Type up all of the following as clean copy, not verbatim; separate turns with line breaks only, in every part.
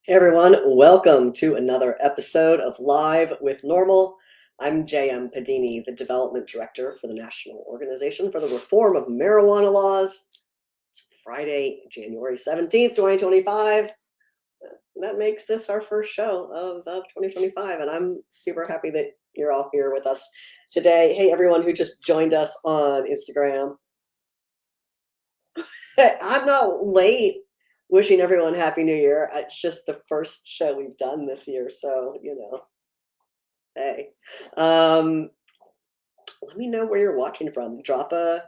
Hey everyone, welcome to another episode of Live with NORML. I'm J.M. Padini, the Development Director for the National Organization for the Reform of Marijuana Laws. It's Friday, January 17th, 2025. That makes this our first show of 2025, and I'm super happy that you're all here with us today. Hey everyone who just joined us on Instagram. I'm not late wishing everyone Happy New Year. It's just the first show we've done this year, so, hey. Let me know where you're watching from. Drop a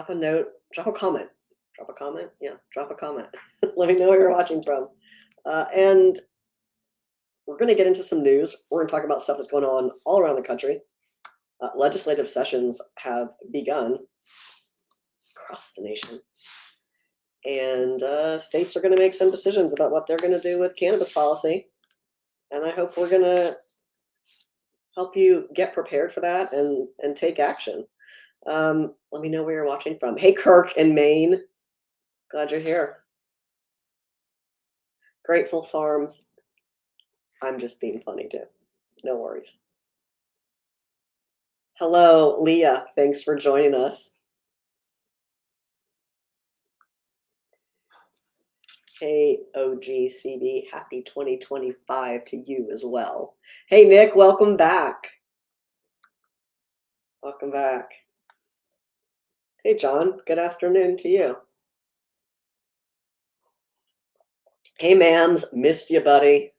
note, drop a comment. Drop a comment? Yeah, drop a comment. Let me know where you're watching from. And we're going to get into some news. We're going to talk about stuff that's going on all around the country. Legislative sessions have begun across the nation. And states are going to make some decisions about what they're going to do with cannabis policy. And I hope we're going to help you get prepared for that and take action. Let me know where you're watching from. Hey, Kirk in Maine. Glad you're here. Grateful Farms. I'm just being funny too. No worries. Hello, Leah. Thanks for joining us. Hey, OGCB, happy 2025 to you as well. Hey, Nick, welcome back. Welcome back. Hey, John, good afternoon to you. Hey, Mams, missed you, buddy.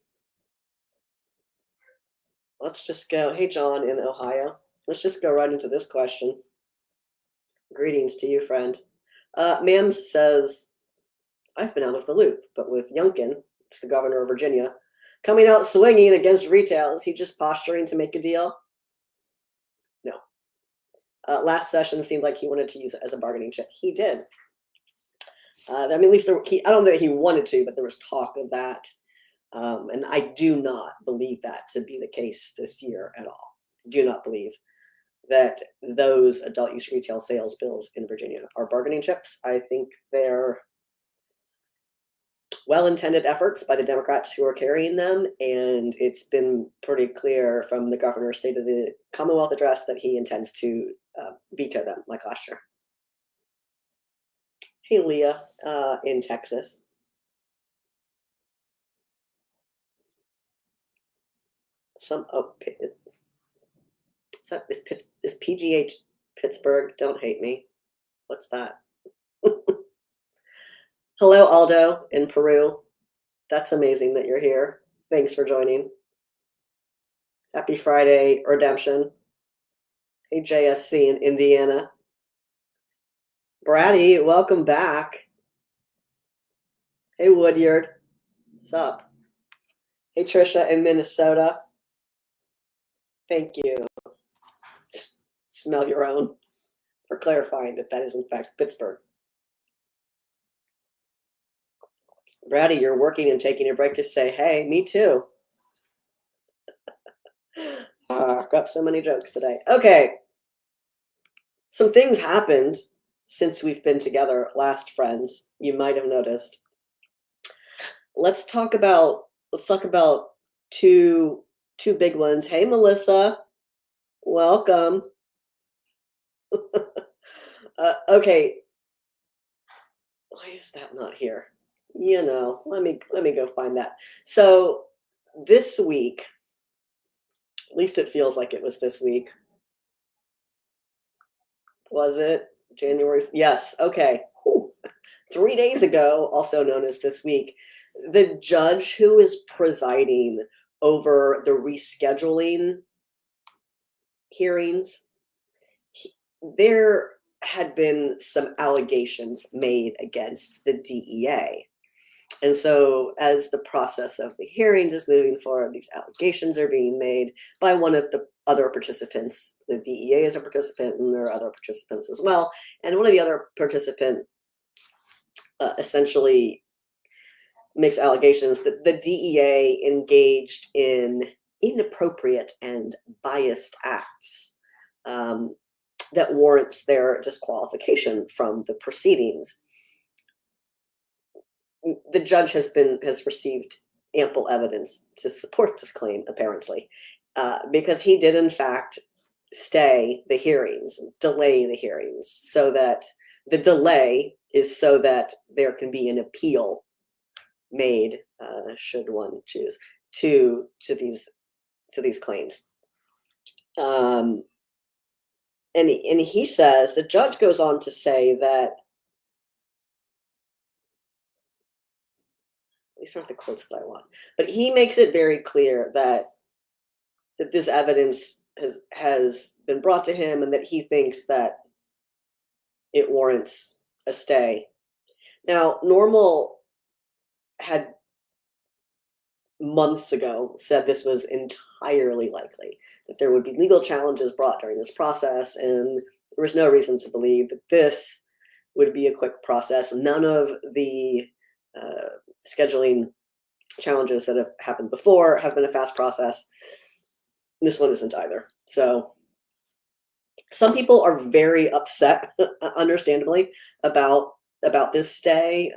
Let's just go. Hey, John in Ohio. Let's just go right into this question. Greetings to you, friend. Mams says, I've been out of the loop, but with Youngkin, it's the governor of Virginia, coming out swinging against retail, is he just posturing to make a deal? No. Last session seemed like he wanted to use it as a bargaining chip. He did. I mean, at least I don't think he wanted to, but there was talk of that. And I do not believe that to be the case this year at all. Do not believe that those adult use retail sales bills in Virginia are bargaining chips. I think they're well-intended efforts by the Democrats who are carrying them, and it's been pretty clear from the governor's State of the Commonwealth address that he intends to veto them like last year. Hey, Leah in Texas. Is PGH Pittsburgh? Don't hate me. What's that? Hello, Aldo in Peru. That's amazing that you're here. Thanks for joining. Happy Friday, Redemption. Hey, JSC in Indiana. Braddy, welcome back. Hey, Woodyard. What's up? Hey, Trisha in Minnesota. Thank you. Smell your own for clarifying that is in fact Pittsburgh. Braddy, you're working and taking a break to say, hey, me too. Got so many jokes today. Okay. Some things happened since we've been together last, friends. You might have noticed. Let's talk about two big ones. Hey, Melissa. Welcome. Okay. Why is that not here? Let me go find that. So this week, at least it feels like it was this week. Was it January? Yes. Okay. Ooh. 3 days ago, also known as this week, the judge who is presiding over the rescheduling hearings, there had been some allegations made against the DEA. And so as the process of the hearings is moving forward, these allegations are being made by one of the other participants. The DEA is a participant, and there are other participants as well. And one of the other participants essentially makes allegations that the DEA engaged in inappropriate and biased acts that warrants their disqualification from the proceedings. the judge has received ample evidence to support this claim, apparently, because he did in fact stay the hearings, delay the hearings, so that the delay is so that there can be an appeal made, should one choose, to these claims. And he says, the judge goes on to say that, these aren't the quotes that I want, but he makes it very clear that this evidence has been brought to him and that he thinks that it warrants a stay. Now, NORML had months ago said this was entirely likely, that there would be legal challenges brought during this process, and there was no reason to believe that this would be a quick process. None of the scheduling challenges that have happened before have been a fast process. This one isn't either. So some people are very upset, understandably, about this stay.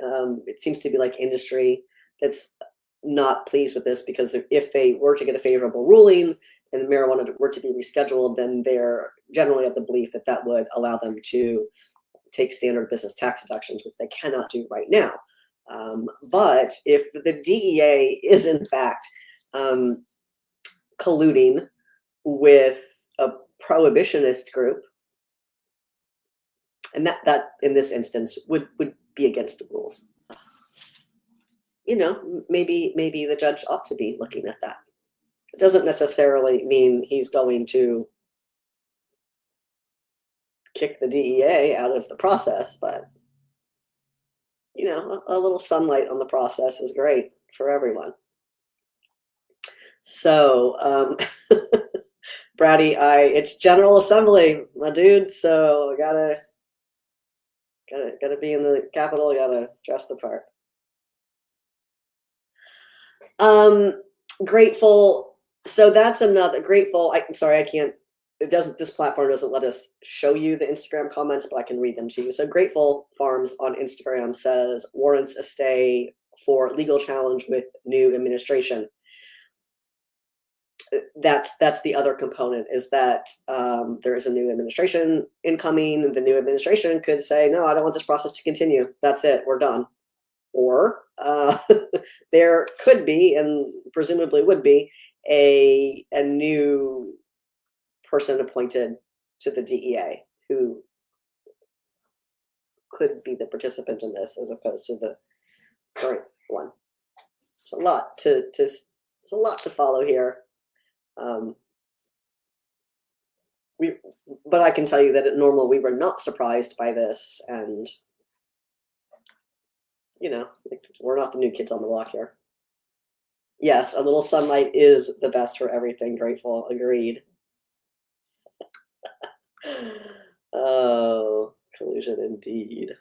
It seems to be like industry that's not pleased with this, because if they were to get a favorable ruling and marijuana were to be rescheduled, then they're generally of the belief that that would allow them to take standard business tax deductions, which they cannot do right now. But if the DEA is in fact colluding with a prohibitionist group, and that in this instance would be against the rules, maybe the judge ought to be looking at that. It doesn't necessarily mean he's going to kick the DEA out of the process, but a little sunlight on the process is great for everyone. So, Brady, it's General Assembly, my dude. So gotta be in the Capitol. Gotta dress the part. Grateful. So that's another Grateful. I'm sorry, I can't. This platform doesn't let us show you the Instagram comments, but I can read them to you. So Grateful Farms on Instagram says warrants a stay for legal challenge with new administration. That's the other component, is that there is a new administration incoming. The new administration could say, no, I don't want this process to continue. That's it. We're done. Or there could be, and presumably would be, a new person appointed to the DEA who could be the participant in this, as opposed to the current one. It's a lot to follow here. But I can tell you that at NORML we were not surprised by this, and we're not the new kids on the block here. Yes, a little sunlight is the best for everything. Grateful, agreed. Oh, collusion indeed.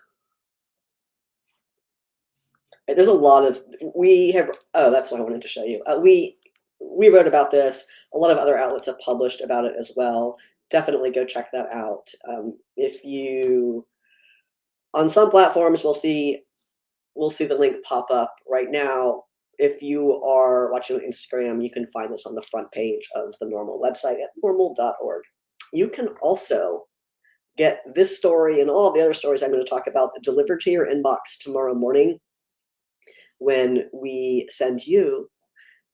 There's a lot of that's what I wanted to show you. We wrote about this. A lot of other outlets have published about it as well. Definitely go check that out. If you, on some platforms, we'll see the link pop up right now. If you are watching on Instagram, you can find this on the front page of the NORML website at norml.org. You can also get this story and all the other stories I'm going to talk about delivered to your inbox tomorrow morning when we send you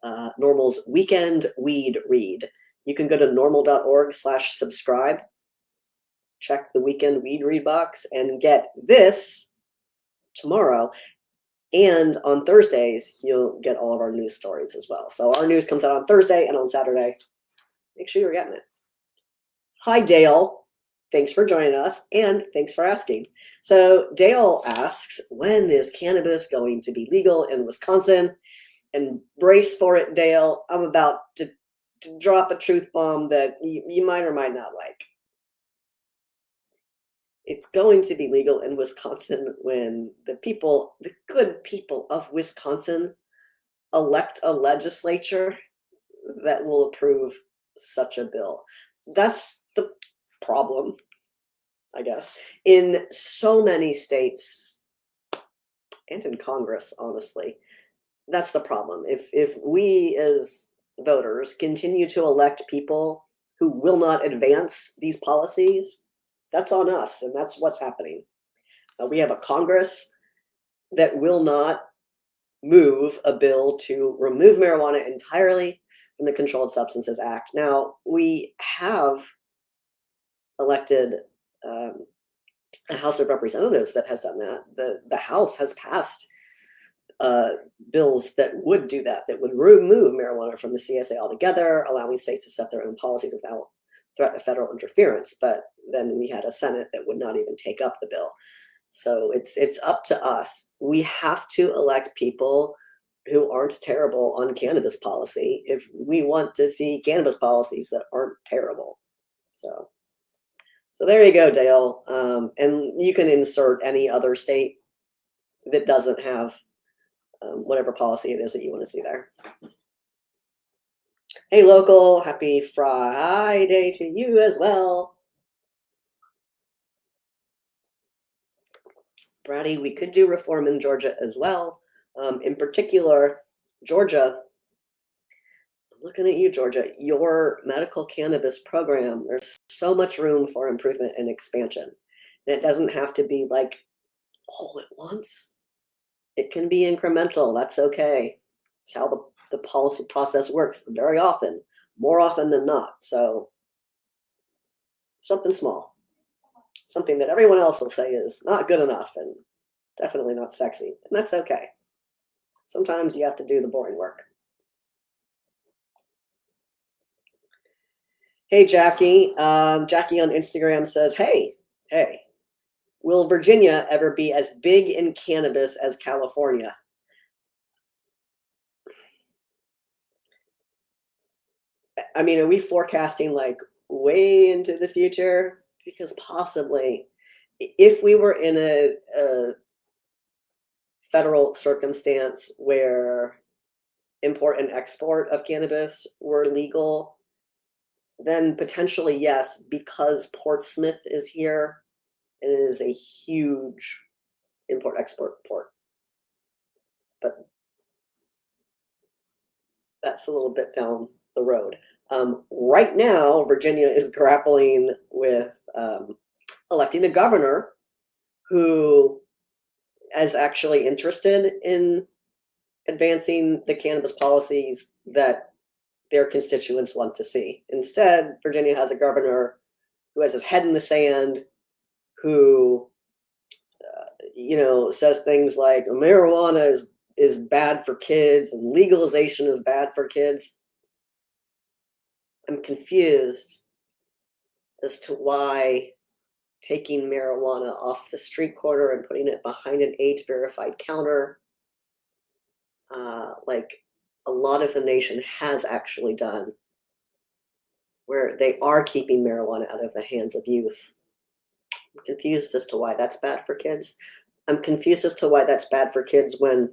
NORML's Weekend Weed Read. You can go to norml.org/subscribe, check the Weekend Weed Read box, and get this tomorrow. And on Thursdays, you'll get all of our news stories as well. So our news comes out on Thursday and on Saturday. Make sure you're getting it. Hi, Dale. Thanks for joining us, and thanks for asking. So Dale asks, when is cannabis going to be legal in Wisconsin? And brace for it, Dale. I'm about to drop a truth bomb that you might or might not like. It's going to be legal in Wisconsin when the good people of Wisconsin, elect a legislature that will approve such a bill. That's the problem, I guess. In so many states and in Congress, honestly. That's the problem. If we as voters continue to elect people who will not advance these policies, that's on us, and that's what's happening. We have a Congress that will not move a bill to remove marijuana entirely from the Controlled Substances Act. Now, we have elected a House of Representatives that has done that. The House has passed bills that would do that, that would remove marijuana from the CSA altogether, allowing states to set their own policies without threat of federal interference. But then we had a Senate that would not even take up the bill. So it's up to us. We have to elect people who aren't terrible on cannabis policy if we want to see cannabis policies that aren't terrible. So there you go, Dale. And you can insert any other state that doesn't have whatever policy it is that you want to see there. Hey, local, happy Friday to you as well. Brady, we could do reform in Georgia as well. In particular, Georgia, I'm looking at you, Georgia, your medical cannabis program, there's so much room for improvement and expansion. And it doesn't have to be like all at once. It can be incremental. That's okay. It's how the policy process works very often, more often than not. So something small, something that everyone else will say is not good enough and definitely not sexy. And that's okay. Sometimes you have to do the boring work. Hey, Jackie. Jackie on Instagram says, hey, will Virginia ever be as big in cannabis as California? I mean, are we forecasting like way into the future? Because possibly, if we were in a federal circumstance where import and export of cannabis were legal, then potentially yes, because Portsmouth is here and it is a huge import-export port. But that's a little bit down the road. Right now, Virginia is grappling with electing a governor who is actually interested in advancing the cannabis policies that their constituents want to see. Instead, Virginia has a governor who has his head in the sand, who says things like marijuana is bad for kids and legalization is bad for kids. I'm confused as to why taking marijuana off the street corner and putting it behind an age-verified counter, like a lot of the nation has actually done, where they are keeping marijuana out of the hands of youth. I'm confused as to why that's bad for kids. I'm confused as to why that's bad for kids when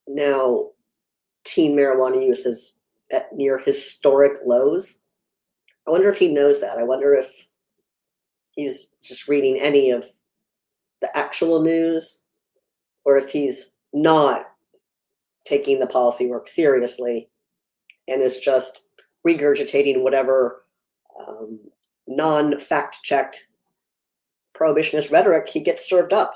now teen marijuana use is at near historic lows. I wonder if he knows that. I wonder if he's just reading any of the actual news, or if he's not taking the policy work seriously and is just regurgitating whatever non-fact-checked prohibitionist rhetoric he gets served up.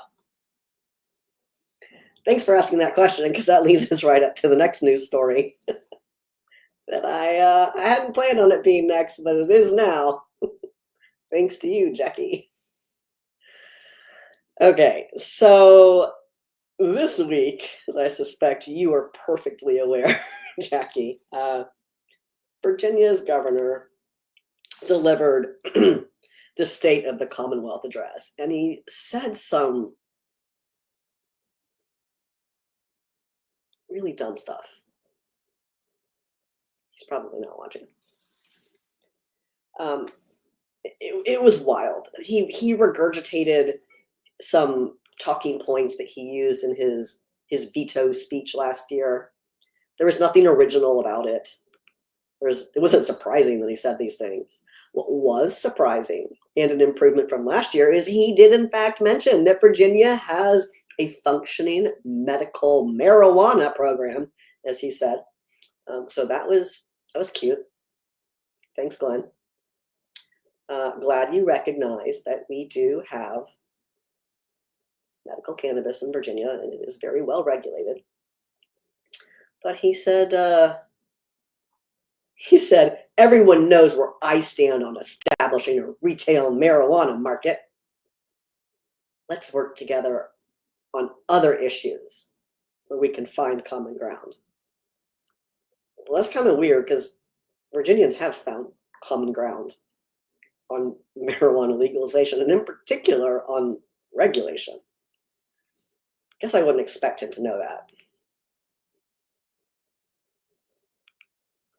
Thanks for asking that question, because that leads us right up to the next news story that I hadn't planned on it being next, but it is now. Thanks to you, Jackie. Okay, so this week, as I suspect you are perfectly aware, Jackie, Virginia's governor delivered the State of the Commonwealth address, and he said some really dumb stuff. He's probably not watching. It was wild. He regurgitated some talking points that he used in his veto speech last year. There was nothing original about it. It wasn't surprising that he said these things. What was surprising and an improvement from last year is he did in fact mention that Virginia has a functioning medical marijuana program, as he said. So that was cute. Thanks, Glenn. Glad you recognize that we do have medical cannabis in Virginia, and it is very well regulated. But he said, everyone knows where I stand on establishing a retail marijuana market. Let's work together on other issues where we can find common ground. Well, that's kind of weird because Virginians have found common ground on marijuana legalization, and in particular on regulation. Guess I wouldn't expect him to know that.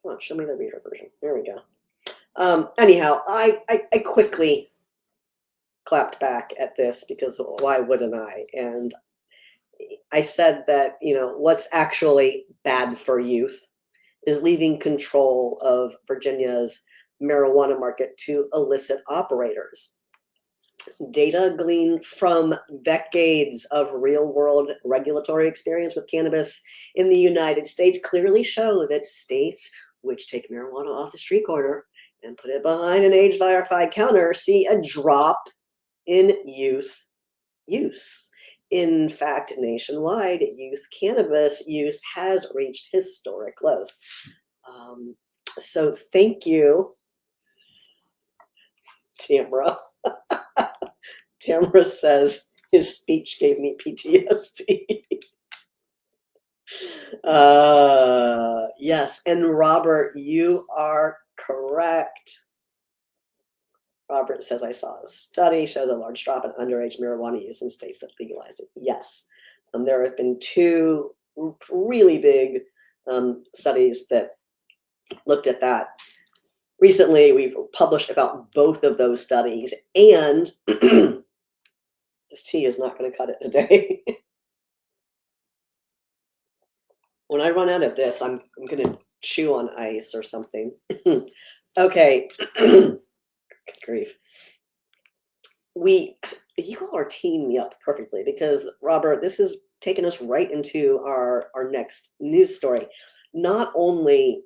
Come on, show me the reader version. There we go. Anyhow, I quickly clapped back at this because why wouldn't I? And I said that, what's actually bad for youth is leaving control of Virginia's marijuana market to illicit operators. Data gleaned from decades of real-world regulatory experience with cannabis in the United States clearly show that states which take marijuana off the street corner and put it behind an age-verified counter see a drop in youth use. In fact, nationwide, youth cannabis use has reached historic lows. So thank you, Tamara. Tamara says his speech gave me PTSD. Yes, and Robert, you are correct. Robert says, I saw a study shows a large drop in underage marijuana use in states that legalized it. Yes, there have been two really big studies that looked at that. Recently, we've published about both of those studies, and this tea is not going to cut it today. When I run out of this, I'm going to chew on ice or something. Okay. Good grief. You all are teeing me up perfectly because, Robert, this is taking us right into our next news story. Not only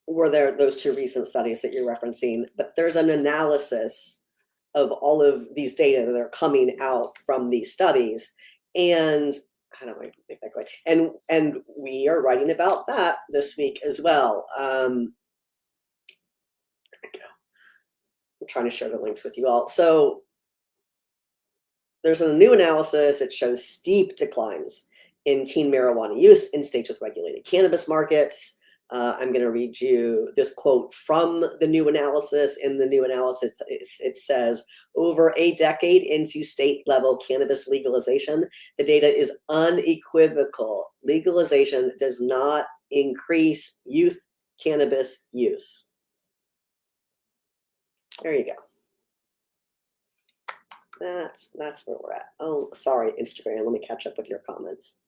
were there those two recent studies that you're referencing, but there's an analysis of all of these data that are coming out from these studies. And how do I make that quick? And we are writing about that this week as well. There we go. I'm trying to share the links with you all. So there's a new analysis. It shows steep declines in teen marijuana use in states with regulated cannabis markets. I'm going to read you this quote from the new analysis. In the new analysis, it says, over a decade into state-level cannabis legalization, the data is unequivocal. Legalization does not increase youth cannabis use. There you go. That's where we're at. Oh, sorry, Instagram. Let me catch up with your comments.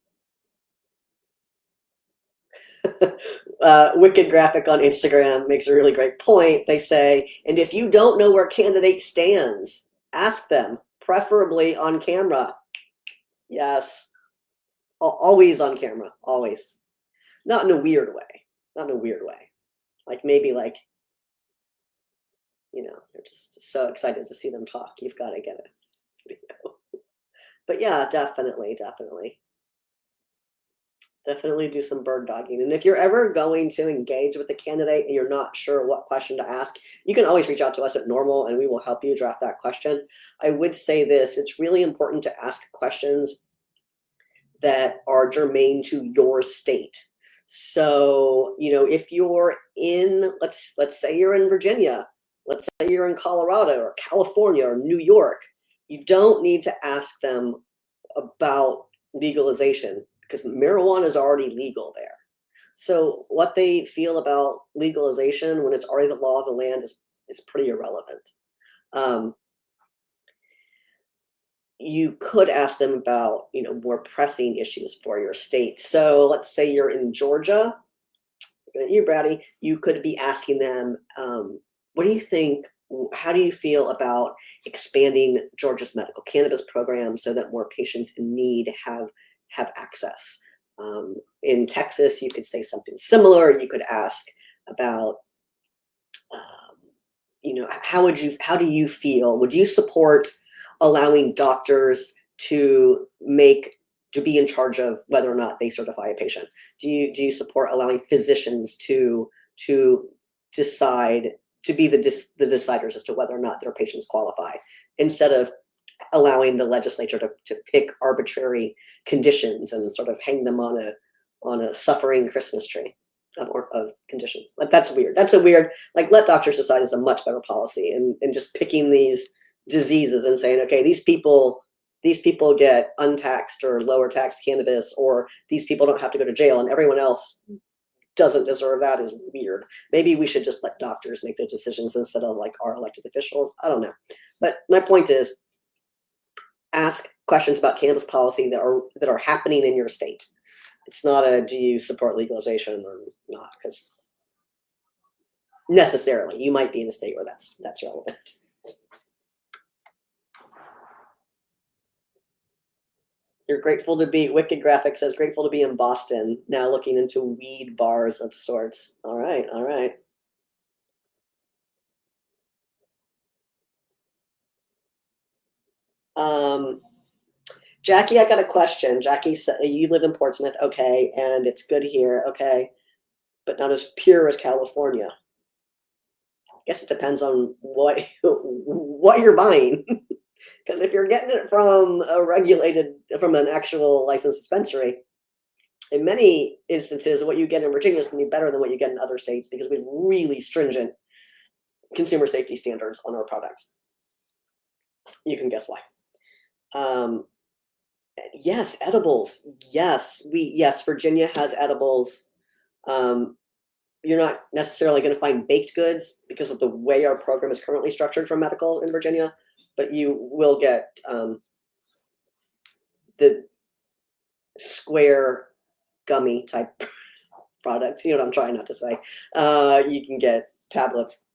Wicked Graphic on Instagram makes a really great point. They say, and if you don't know where candidate stands, ask them, preferably on camera. Yes, always on camera, always. Not in a weird way. Not in a weird way. Like maybe like, you're just so excited to see them talk. You've got to get it. But yeah, definitely. Definitely do some bird dogging. And if you're ever going to engage with a candidate and you're not sure what question to ask, you can always reach out to us at NORML and we will help you draft that question. I would say this, it's really important to ask questions that are germane to your state. So, if you're in, let's say you're in Virginia, let's say you're in Colorado or California or New York, you don't need to ask them about legalization, because marijuana is already legal there. So what they feel about legalization when it's already the law of the land is pretty irrelevant. You could ask them about, more pressing issues for your state. So let's say you're in Georgia, looking at you, Brady, you could be asking them, what do you think how do you feel about expanding Georgia's medical cannabis program so that more patients in need have access? In Texas, you could say something similar. You could ask about, um, how do you feel? Would you support allowing doctors to be in charge of whether or not they certify a patient? Do you support allowing physicians to decide, to be the deciders as to whether or not their patients qualify, instead of allowing the legislature to pick arbitrary conditions and sort of hang them on a suffering Christmas tree of conditions? Like, that's weird. That's a weird, like, let doctors decide is a much better policy, and just picking these diseases and saying, okay, these people get untaxed or lower taxed cannabis, or these people don't have to go to jail, and everyone else doesn't deserve that, is weird. Maybe we should just let doctors make those decisions instead of like our elected officials. I don't know. But my point is, ask questions about cannabis policy that are happening in your state. It's not a, do you support legalization or not? Because necessarily you might be in a state where that's relevant. You're grateful to be, Wicked Graphic says, grateful to be in Boston, now looking into weed bars of sorts. All right, all right. Jackie, I got a question. Jackie said, you live in Portsmouth, okay, and it's good here, okay, but not as pure as California. I guess it depends on what you're buying. Because if you're getting it from from an actual licensed dispensary, in many instances, what you get in Virginia is going to be better than what you get in other states, because we have really stringent consumer safety standards on our products. You can guess why. Yes, edibles. Yes, Virginia has edibles. You're not necessarily going to find baked goods because of the way our program is currently structured for medical in Virginia, but you will get the square gummy type products. You know what I'm trying not to say. You can get tablets,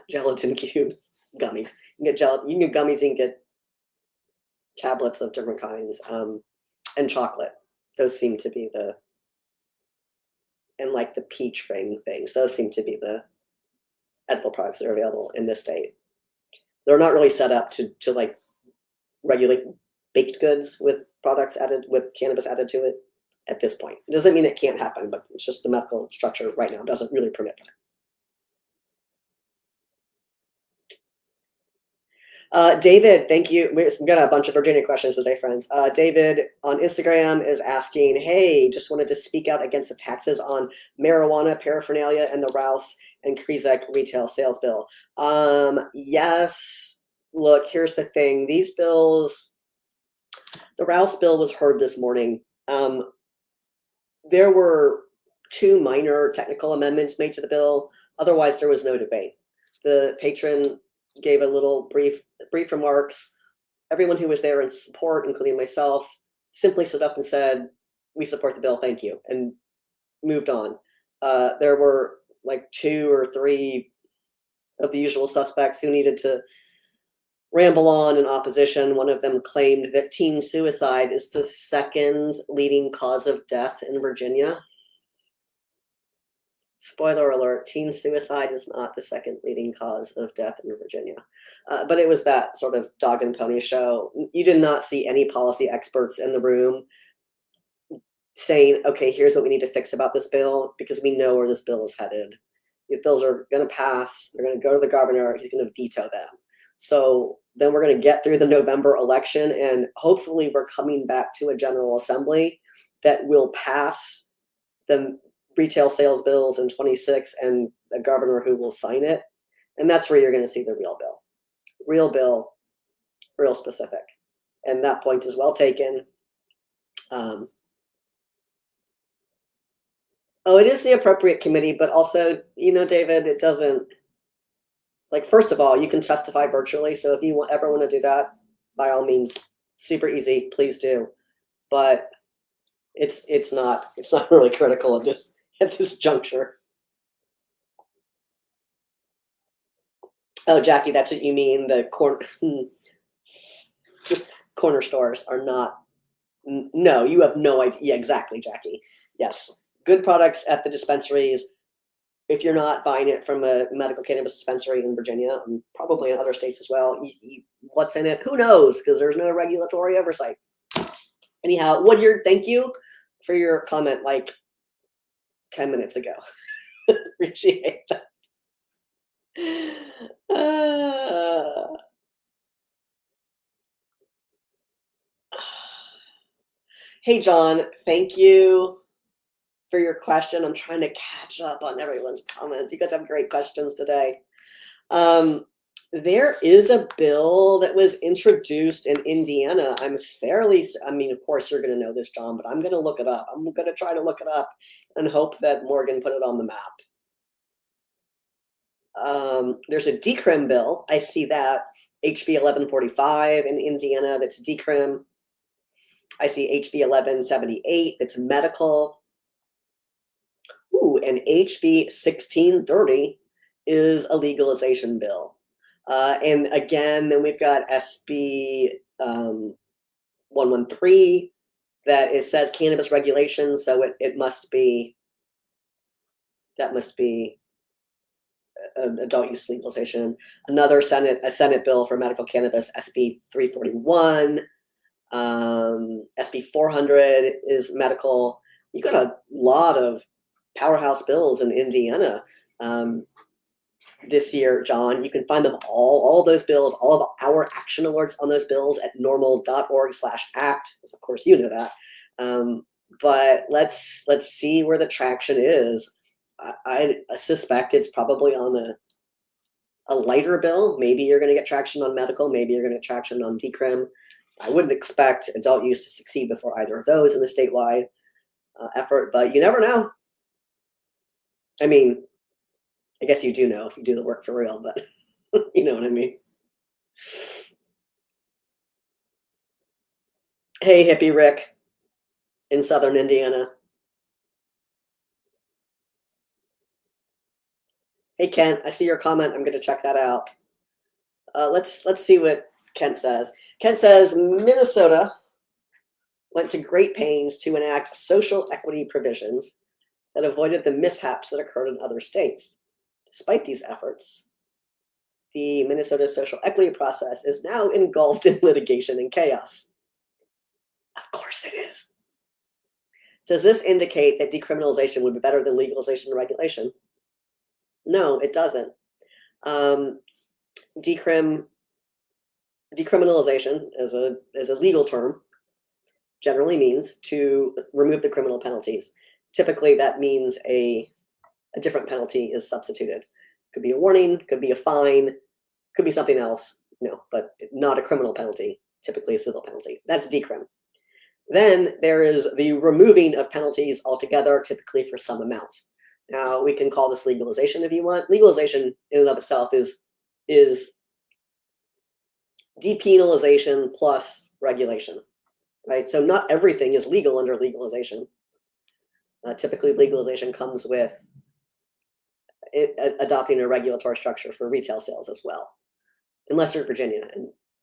gelatin cubes, gummies. You can get gelatin. You can get gummies. You can get tablets of different kinds, and chocolate. Those seem to be and like the peach ring things. Those seem to be the edible products that are available in this state. They're not really set up to like regulate baked goods with products added, with cannabis added to it at this point. It doesn't mean it can't happen, but it's just the medical structure right now doesn't really permit that. David, thank you. We've got a bunch of Virginia questions today, friends. David on Instagram is asking, hey, just wanted to speak out against the taxes on marijuana paraphernalia and the Rouse and Krizek retail sales bill. Yes, look, here's the thing. These bills, the Rouse bill was heard this morning. There were 2 minor technical amendments made to the bill. Otherwise, there was no debate. The patron gave a little brief remarks. Everyone who was there in support, including myself, simply stood up and said, we support the bill, thank you, and moved on. There were like 2 or 3 of the usual suspects who needed to ramble on in opposition. One of them claimed that teen suicide is the 2nd leading cause of death in Virginia. Spoiler alert, teen suicide is not the 2nd leading cause of death in Virginia. But it was that sort of dog and pony show. You did not see any policy experts in the room saying, okay, here's what we need to fix about this bill, because we know where this bill is headed. These bills are going to pass. They're going to go to the governor. He's going to veto them. So then we're going to get through the November election, and hopefully we're coming back to a General Assembly that will pass the retail sales bills in 26 and a governor who will sign it. And that's where you're going to see the real bill, real specific. And that point is well taken. Oh, it is the appropriate committee, but also, David, it doesn't, like, first of all, you can testify virtually. So if you ever want to do that, by all means, super easy, please do. But it's not really critical at this juncture. Oh, Jackie, that's what you mean. The corner stores are not. No, you have no idea. Yeah, exactly, Jackie. Yes, good products at the dispensaries. If you're not buying it from a medical cannabis dispensary in Virginia, and probably in other states as well, what's in it? Who knows? Because there's no regulatory oversight. Anyhow, Woodyard, thank you for your comment like 10 minutes ago. Appreciate that. Hey, John, thank you for your question. I'm trying to catch up on everyone's comments. You guys have great questions today. There is a bill that was introduced in Indiana. I mean, of course you're going to know this, John, but I'm going to look it up. I'm going to try to look it up and hope that Morgan put it on the map. There's a decrim bill. I see that. HB 1145 in Indiana, that's decrim. I see HB 1178, that's medical. Ooh, and HB 1630 is a legalization bill. And again, then we've got SB 113 that it says cannabis regulation, so it must be, that must be adult use legalization. Another Senate bill for medical cannabis, SB 341. SB 400 is medical. You got a lot of powerhouse bills in Indiana this year, John. You can find them all those bills, all of our action alerts on those bills at norml.org/act. Of course, you know that. But let's see where the traction is. I suspect it's probably on a lighter bill. Maybe you're going to get traction on medical. Maybe you're going to get traction on decrim. I wouldn't expect adult use to succeed before either of those in the statewide effort, but you never know. I mean, I guess you do know if you do the work for real, but you know what I mean. Hey, hippie Rick in Southern Indiana. Hey, Kent, I see your comment. I'm going to check that out. Let's see what Kent says. Kent says Minnesota went to great pains to enact social equity provisions that avoided the mishaps that occurred in other states. Despite these efforts, the Minnesota social equity process is now engulfed in litigation and chaos. Of course it is. Does this indicate that decriminalization would be better than legalization and regulation? No, it doesn't. Decriminalization as a legal term generally means to remove the criminal penalties. Typically, that means a different penalty is substituted. Could be a warning, could be a fine, could be something else, but not a criminal penalty, typically a civil penalty. That's decrim. Then there is the removing of penalties altogether, typically for some amount. Now, we can call this legalization if you want. Legalization in and of itself is depenalization plus regulation, right? So not everything is legal under legalization. Typically, legalization comes with adopting a regulatory structure for retail sales as well, unless you're Virginia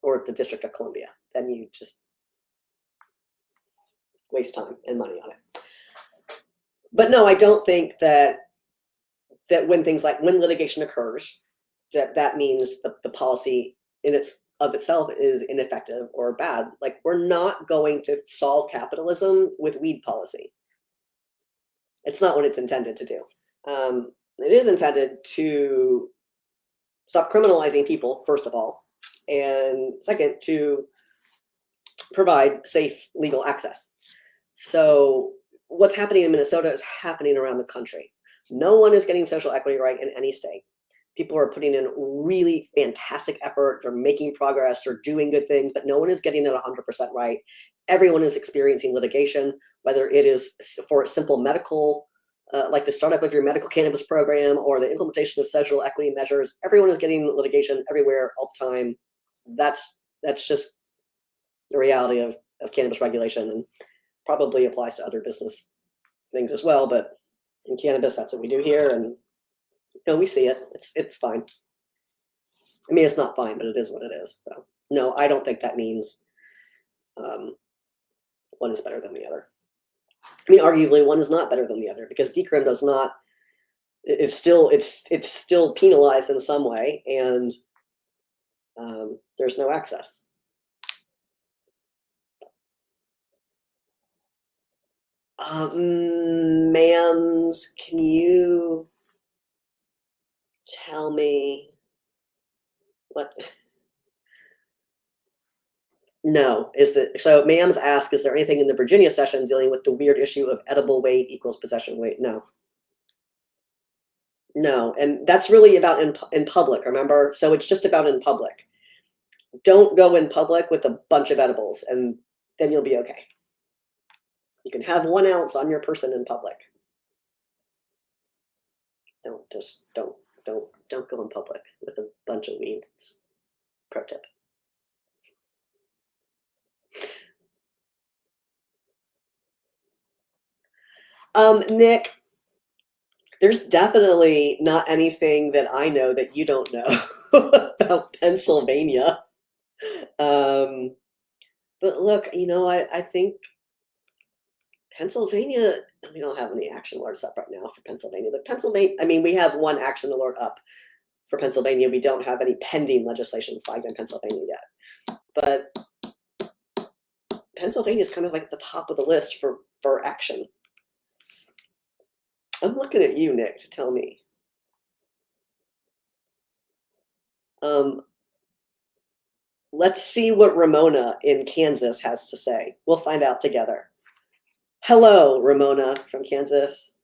or the District of Columbia. Then you just waste time and money on it. But no, I don't think that when litigation occurs, that means the policy of itself is ineffective or bad. Like, we're not going to solve capitalism with weed policy. It's not what it's intended to do. It is intended to stop criminalizing people, first of all, and second, to provide safe legal access. So what's happening in Minnesota is happening around the country. No one is getting social equity right in any state. People are putting in really fantastic effort. They're making progress. They're doing good things, but no one is getting it 100% right. Everyone is experiencing litigation, whether it is for a simple medical, like the startup of your medical cannabis program or the implementation of social equity measures. Everyone is getting litigation everywhere all the time. That's just the reality of cannabis regulation, and probably applies to other business things as well. But in cannabis, that's what we do here, and we see it. It's fine. I mean, it's not fine, but it is what it is. So no, I don't think that means one is better than the other. I mean, arguably one is not better than the other because decrim does not. It's still penalized in some way, and there's no access. Ma'ams, can you tell me what? No, so ma'ams ask, is there anything in the Virginia session dealing with the weird issue of edible weight equals possession weight? No. No, and that's really about in public, remember? So it's just about in public. Don't go in public with a bunch of edibles, and then you'll be okay. You can have 1 ounce on your person in public. Don't go in public with a bunch of weed. Pro tip. Nick, there's definitely not anything that I know that you don't know about Pennsylvania. But look, I think Pennsylvania, we don't have any action alerts up right now for Pennsylvania. But Pennsylvania, I mean, we have 1 action alert up for Pennsylvania. We don't have any pending legislation flagged in Pennsylvania yet. But Pennsylvania is kind of like at the top of the list for action. I'm looking at you, Nick, to tell me. Let's see what Ramona in Kansas has to say. We'll find out together. Hello, Ramona from Kansas.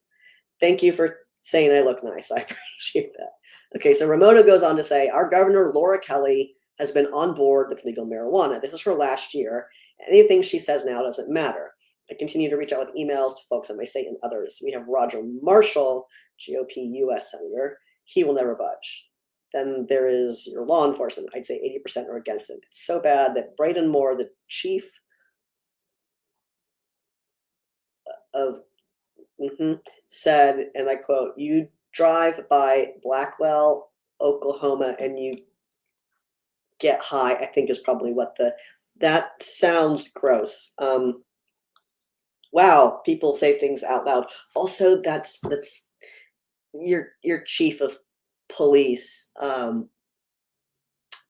Thank you for saying I look nice. I appreciate that. Okay, so Ramona goes on to say, our governor, Laura Kelly, has been on board with legal marijuana. This is her last year. Anything she says now doesn't matter. I continue to reach out with emails to folks in my state and others. We have Roger Marshall, GOP U.S. Senator. He will never budge. Then there is your law enforcement. I'd say 80% are against it. It's so bad that Braden Moore, the chief of, said, and I quote, you drive by Blackwell, Oklahoma, and you get high, I think is probably what that sounds gross. Wow, people say things out loud. Also, that's your chief of police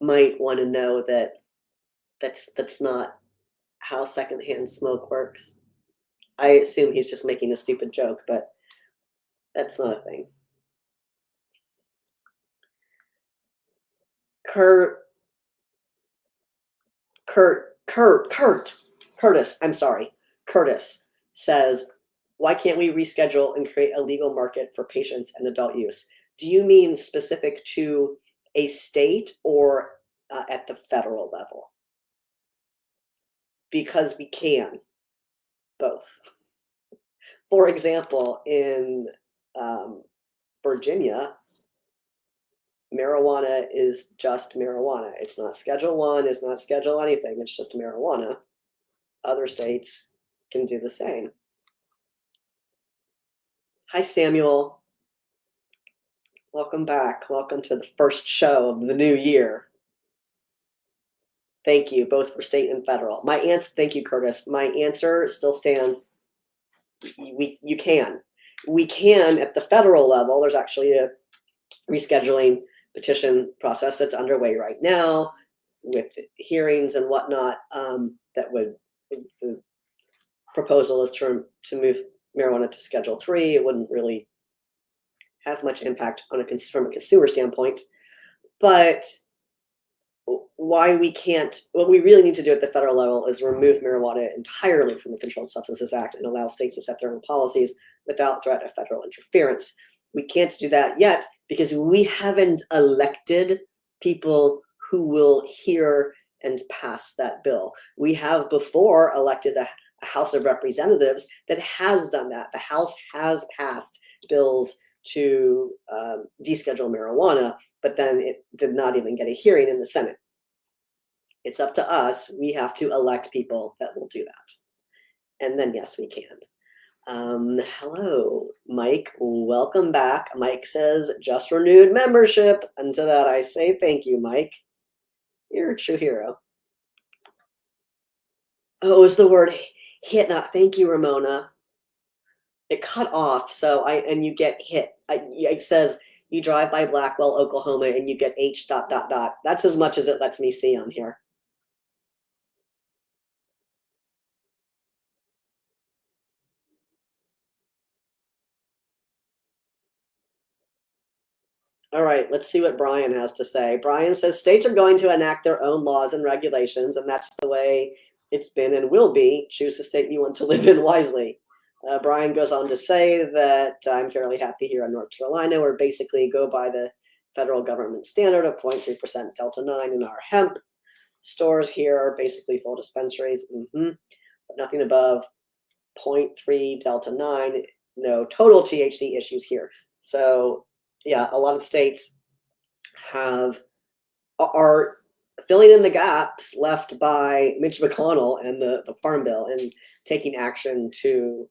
might want to know that that's not how secondhand smoke works. I assume he's just making a stupid joke, but that's not a thing. Curtis says, why can't we reschedule and create a legal market for patients and adult use? Do you mean specific to a state or at the federal level? Because we can both. For example, in Virginia, marijuana is just marijuana. It's not Schedule 1, it's not Schedule anything, it's just marijuana. Other states can do the same. Hi, Samuel. Welcome back. Welcome to the first show of the new year. Thank you, both for state and federal. Thank you, Curtis. My answer still stands. You can. We can at the federal level. There's actually a rescheduling petition process that's underway right now with hearings and whatnot. The proposal is to move marijuana to Schedule 3. It wouldn't really have much impact from a consumer standpoint. But why we can't, what we really need to do at the federal level is remove marijuana entirely from the Controlled Substances Act and allow states to set their own policies without threat of federal interference. We can't do that yet because we haven't elected people who will hear and pass that bill. We have before elected a House of Representatives that has done that. The House has passed bills to deschedule marijuana, but then it did not even get a hearing in the Senate. It's up to us. We have to elect people that will do that. And then, yes, we can. Hello, Mike. Welcome back. Mike says, just renewed membership. And to that, I say thank you, Mike. You're a true hero. Oh, it was the word hit, not thank you, Ramona. It cut off, and you get hit. It says you drive by Blackwell, Oklahoma, and you get H dot dot dot. That's as much as it lets me see on here. All right, let's see what Brian has to say. Brian says states are going to enact their own laws and regulations, and that's the way it's been and will be. Choose the state you want to live in wisely. Brian goes on to say that I'm fairly happy here in North Carolina, where basically go by the federal government standard of 0.3% Delta 9 in our hemp. Stores here are basically full dispensaries, but nothing above 0.3 Delta 9. No total THC issues here. So yeah, a lot of states are filling in the gaps left by Mitch McConnell and the Farm Bill and taking action to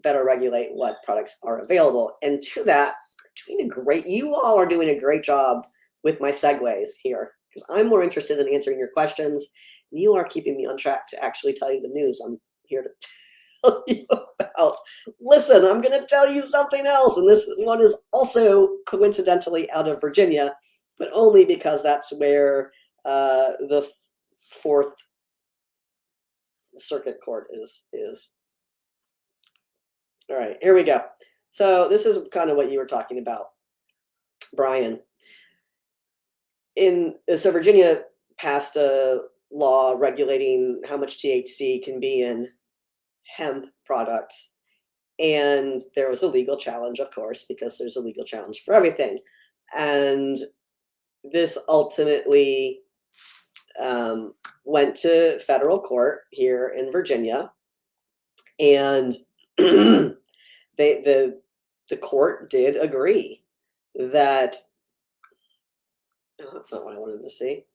better regulate what products are available. And to that, you all are doing a great job with my segues here, because I'm more interested in answering your questions. You are keeping me on track to actually tell you the news I'm here to tell you about. Listen, I'm going to tell you something else, and this one is also coincidentally out of Virginia, but only because that's where the Fourth Circuit Court is. All right, here we go. So this is kind of what you were talking about, Brian. So Virginia passed a law regulating how much THC can be in hemp products. And there was a legal challenge, of course, because there's a legal challenge for everything. And this ultimately went to federal court here in Virginia. And the court did agree that, oh, that's not what I wanted to see.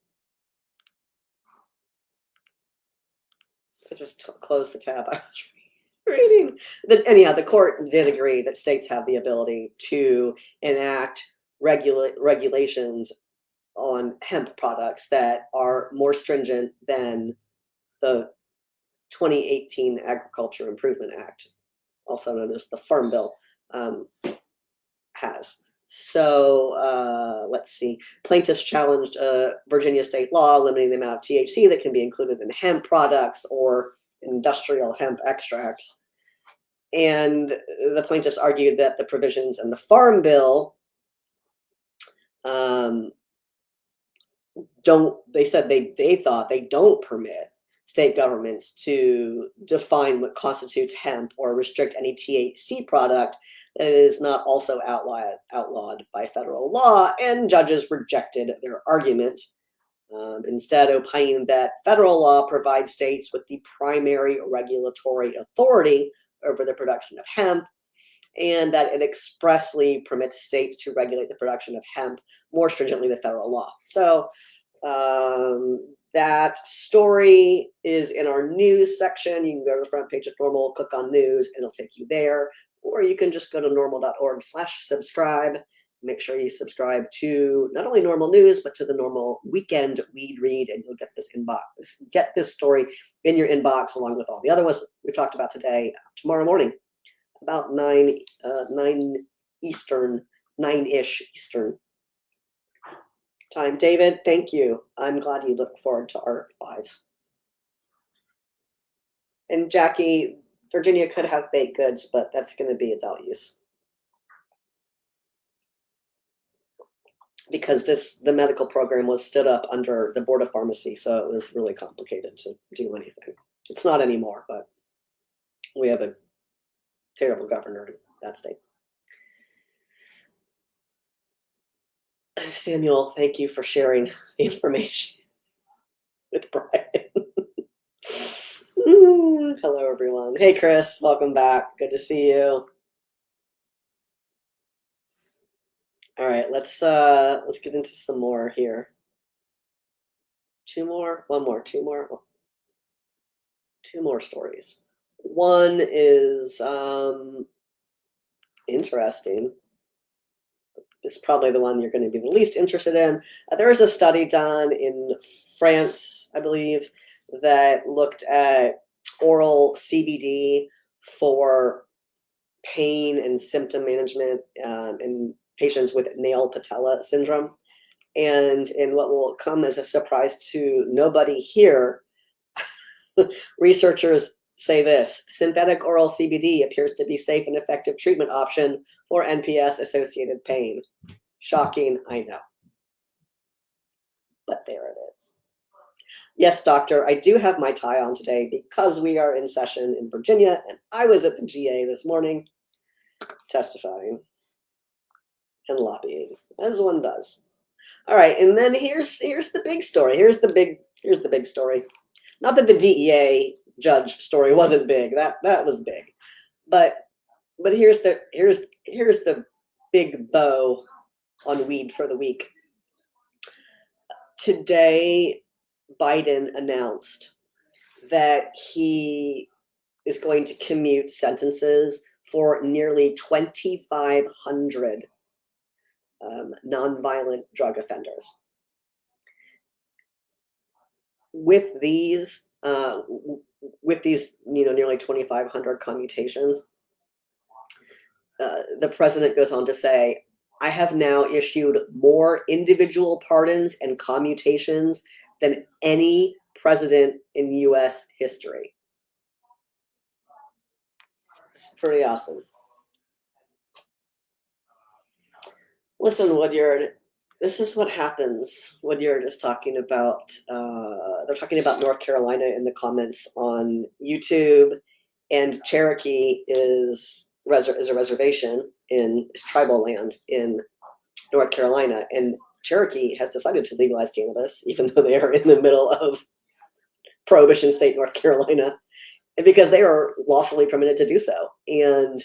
I just closed the tab I was reading. Anyhow, the court did agree that states have the ability to enact regulations on hemp products that are more stringent than the 2018 Agriculture Improvement Act, also known as the Farm Bill, has. So let's see. Plaintiffs challenged Virginia state law limiting the amount of THC that can be included in hemp products or industrial hemp extracts. And the plaintiffs argued that the provisions in the Farm Bill they thought they don't permit state governments to define what constitutes hemp or restrict any THC product that is not also outlawed by federal law, and judges rejected their argument, instead opining that federal law provides states with the primary regulatory authority over the production of hemp, and that it expressly permits states to regulate the production of hemp more stringently than federal law. So that story is in our news section. You can go to the front page of NORML, click on news, and it'll take you there. Or you can just go to norml.org/subscribe. Make sure you subscribe to not only NORML News, but to the NORML Weekend Weed Read, and you'll get this story in your inbox along with all the other ones we've talked about today, tomorrow morning, about 9 Eastern, 9-ish Eastern time. David, thank you. I'm glad you look forward to our lives. And Jackie, Virginia could have baked goods, but that's going to be adult use. Because the medical program was stood up under the Board of Pharmacy, so it was really complicated to do anything. It's not anymore, but we have a terrible governor in that state. Samuel, thank you for sharing the information with Brian. Hello, everyone. Hey, Chris, welcome back. Good to see you. All right, let's get into some more here. Two more stories. One is interesting. It's probably the one you're going to be the least interested in. There was a study done in France, I believe, that looked at oral CBD for pain and symptom management in patients with nail patella syndrome. And in what will come as a surprise to nobody here, researchers say this: synthetic oral CBD appears to be safe and effective treatment option for NPS-associated pain. Shocking, I know. But there it is. Yes, doctor, I do have my tie on today because we are in session in Virginia, and I was at the GA this morning testifying and lobbying, as one does. All right, and then here's the big story. Here's the big story. Not that the DEA judge story wasn't big. That was big. But here's the big bow on weed for the week. Today, Biden announced that he is going to commute sentences for nearly 2,500 nonviolent drug offenders. With these, nearly 2,500 commutations, the president goes on to say, I have now issued more individual pardons and commutations than any president in U.S. history. It's pretty awesome. Listen, Woodyard, this is what happens. Woodyard is talking about, they're talking about North Carolina in the comments on YouTube, and Cherokee is a reservation in tribal land in North Carolina, and Cherokee has decided to legalize cannabis, even though they are in the middle of prohibition state North Carolina, and because they are lawfully permitted to do so. And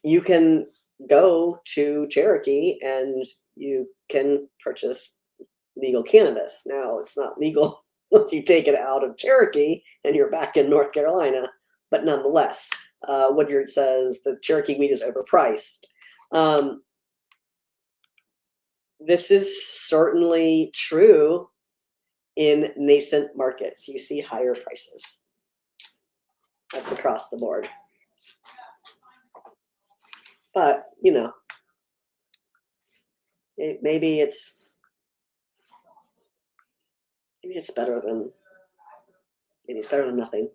you can go to Cherokee and you can purchase legal cannabis. Now, it's not legal once you take it out of Cherokee and you're back in North Carolina, but nonetheless, Woodyard says the Cherokee weed is overpriced. This is certainly true in nascent markets. You see higher prices. That's across the board. But, maybe it's better than nothing.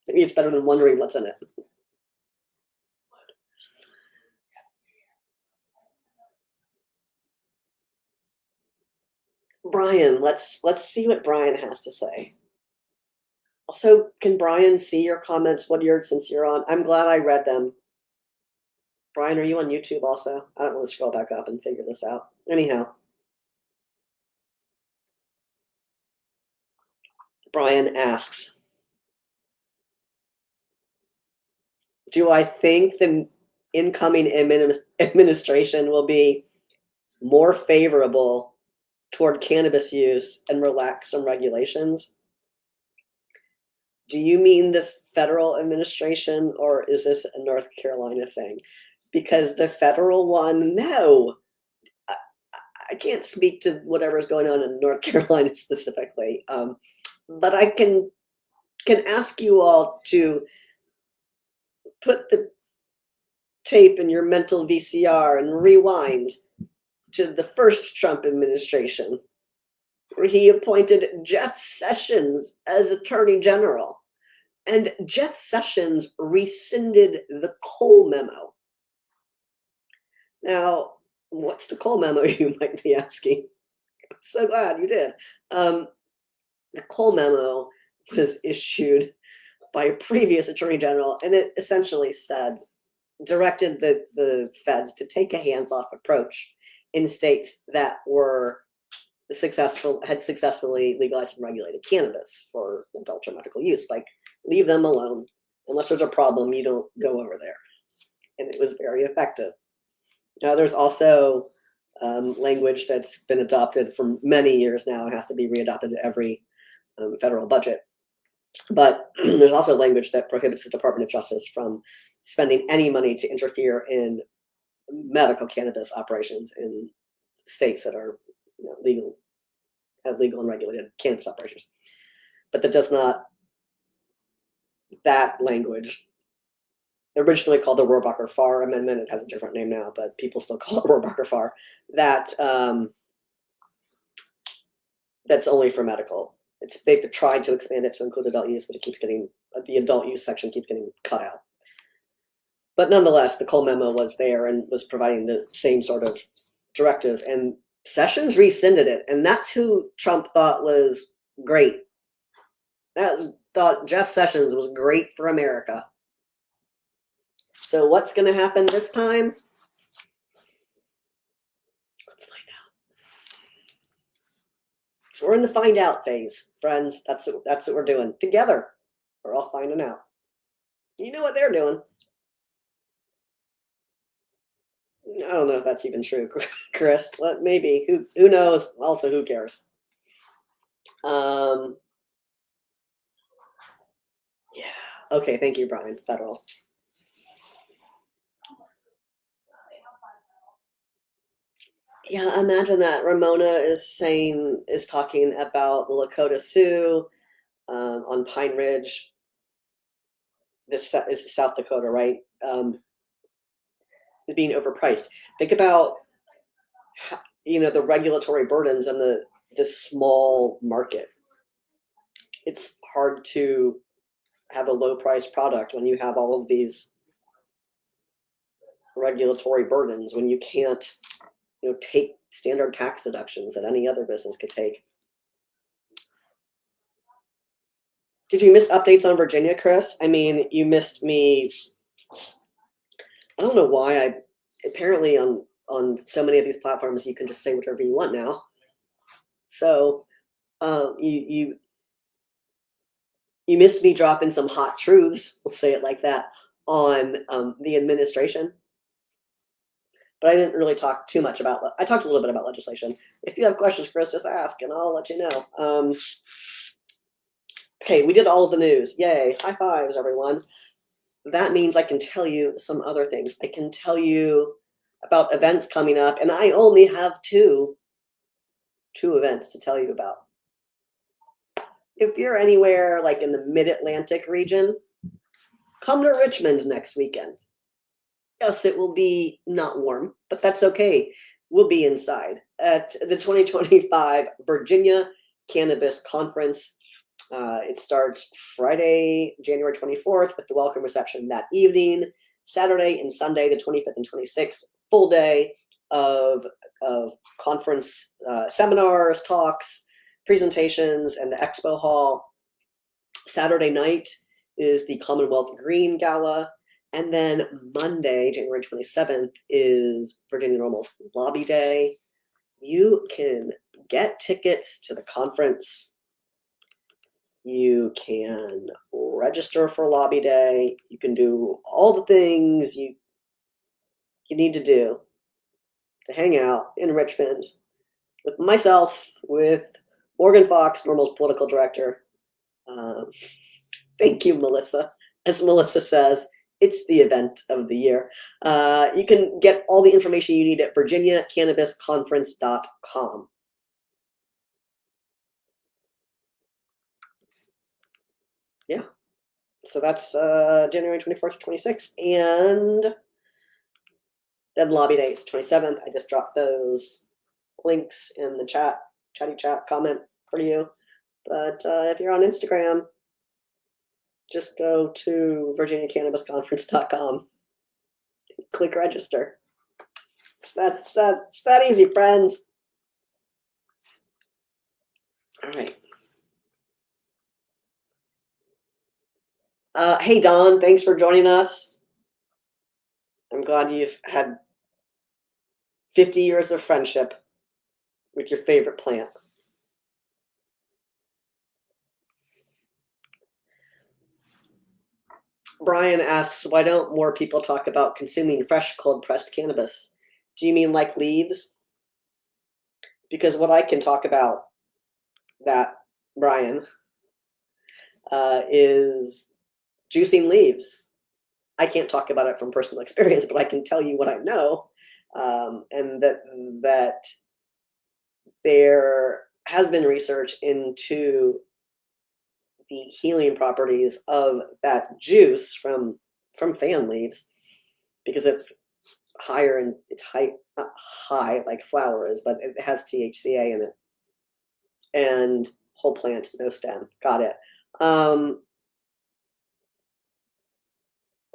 Maybe it's better than wondering what's in it. Brian, let's see what Brian has to say. Also, can Brian see your comments, Woodyard, since you're on? I'm glad I read them. Brian, are you on YouTube also? I don't want to scroll back up and figure this out. Anyhow. Brian asks, do I think the incoming administration will be more favorable toward cannabis use and relax some regulations? Do you mean the federal administration, or is this a North Carolina thing? Because the federal one, no. I can't speak to whatever's going on in North Carolina specifically, but I can ask you all to put the tape in your mental VCR and rewind to the first Trump administration, where he appointed Jeff Sessions as Attorney General. And Jeff Sessions rescinded the Cole memo. Now, what's the Cole memo, you might be asking? I'm so glad you did. The Cole memo was issued by a previous Attorney General, and it essentially directed the feds to take a hands-off approach in states that had successfully legalized and regulated cannabis for adult or medical use. Like, leave them alone. Unless there's a problem, you don't go over there. And it was very effective. Now, there's also language that's been adopted for many years now and has to be readopted to every federal budget, But there's also language that prohibits the Department of Justice from spending any money to interfere in medical cannabis operations in states that are legal, have legal and regulated cannabis operations. But that language, originally called the Rohrabacher-Farr Amendment, it has a different name now, but people still call it Rohrabacher-Farr, that's only for medical. They've tried to expand it to include adult use, but the adult use section keeps getting cut out. But nonetheless, the Cole memo was there and was providing the same sort of directive, and Sessions rescinded it, and that's who Trump thought was great. Thought Jeff Sessions was great for America. So what's going to happen this time? Let's find out. So we're in the find out phase, friends. That's what we're doing together. We're all finding out. You know what they're doing. I don't know if that's even true, Chris. Maybe. Who knows? Also, who cares? Yeah. Okay. Thank you, Brian. Federal. Yeah, imagine that. Ramona is talking about the Lakota Sioux on Pine Ridge. This is South Dakota, right? Being overpriced. Think about the regulatory burdens and this small market. It's hard to have a low price product when you have all of these regulatory burdens, when you can't take standard tax deductions that any other business could take. Did you miss updates on Virginia, Chris? I mean, you missed me. I don't know why. Apparently on so many of these platforms you can just say whatever you want now. So you missed me dropping some hot truths, we'll say it like that, on the administration. But I didn't really talk too much about I talked a little bit about legislation. If you have questions, Chris, just ask and I'll let you know. Okay, we did all of the news. Yay. High fives, everyone. That means I can tell you some other things. I can tell you about events coming up, and I only have two events to tell you about. If you're anywhere like in the mid-Atlantic region, come to Richmond next weekend. Yes, it will be not warm, but that's okay. We'll be inside at the 2025 Virginia Cannabis Conference. It starts Friday, January 24th with the welcome reception that evening. Saturday and Sunday, the 25th and 26th, full day of conference seminars, talks, presentations, and the expo hall. Saturday night is the Commonwealth Green Gala. And then Monday, January 27th, is Virginia NORML's Lobby Day. You can get tickets to the conference. You can register for Lobby Day. You can do all the things you need to do to hang out in Richmond with myself, with Morgan Fox, NORML's political director. Thank you, Melissa. As Melissa says, it's the event of the year. You can get all the information you need at virginiacannabisconference.com. Yeah. So that's January 24th to 26th. And then Lobby Day is 27th. I just dropped those links in the chatty chat comment for you. But if you're on Instagram, just go to virginiacannabisconference.com. Click register. It's that easy, friends. All right. Hey, Don, thanks for joining us. I'm glad you've had 50 years of friendship with your favorite plant. Brian asks, why don't more people talk about consuming fresh cold-pressed cannabis? Do you mean like leaves? Because what I can talk about that, Brian, is juicing leaves. I can't talk about it from personal experience, but I can tell you what I know, and that there has been research into the healing properties of that juice from fan leaves, because it's higher in it's high, not high like flower is, but it has THCA in it, and whole plant, no stem. Got it.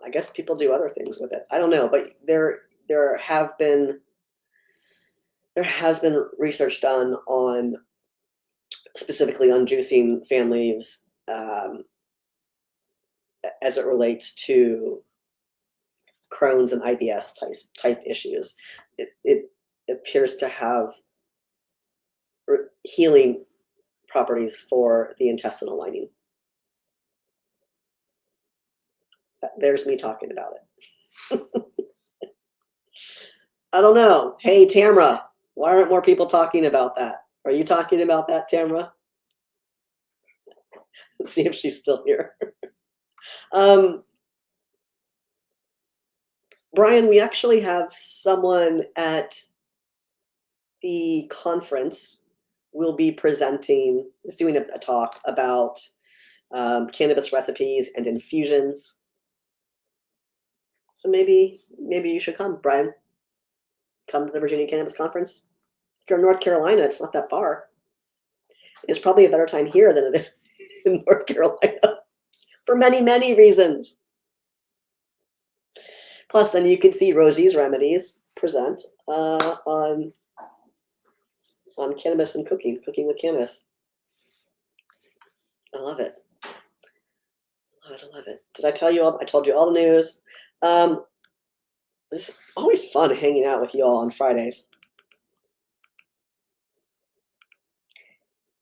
I guess people do other things with it. I don't know, but there has been research done on specifically on juicing fan leaves, as it relates to Crohn's and IBS type issues. It appears to have healing properties for the intestinal lining. There's me talking about it. I don't know. Hey, Tamra, why aren't more people talking about that? Are you talking about that, Tamra? Let's see if she's still here. Brian, we actually have someone at the conference will be presenting, is doing a talk about cannabis recipes and infusions. So maybe you should come, Brian. Come to the Virginia Cannabis Conference. If you're in North Carolina, it's not that far. It's probably a better time here than it is in North Carolina for many, many reasons. Plus, then you can see Rosie's Remedies present on cannabis and cooking with cannabis. I love it. I love it. Did I tell you all? I told you all the news. It's always fun hanging out with you all on Fridays.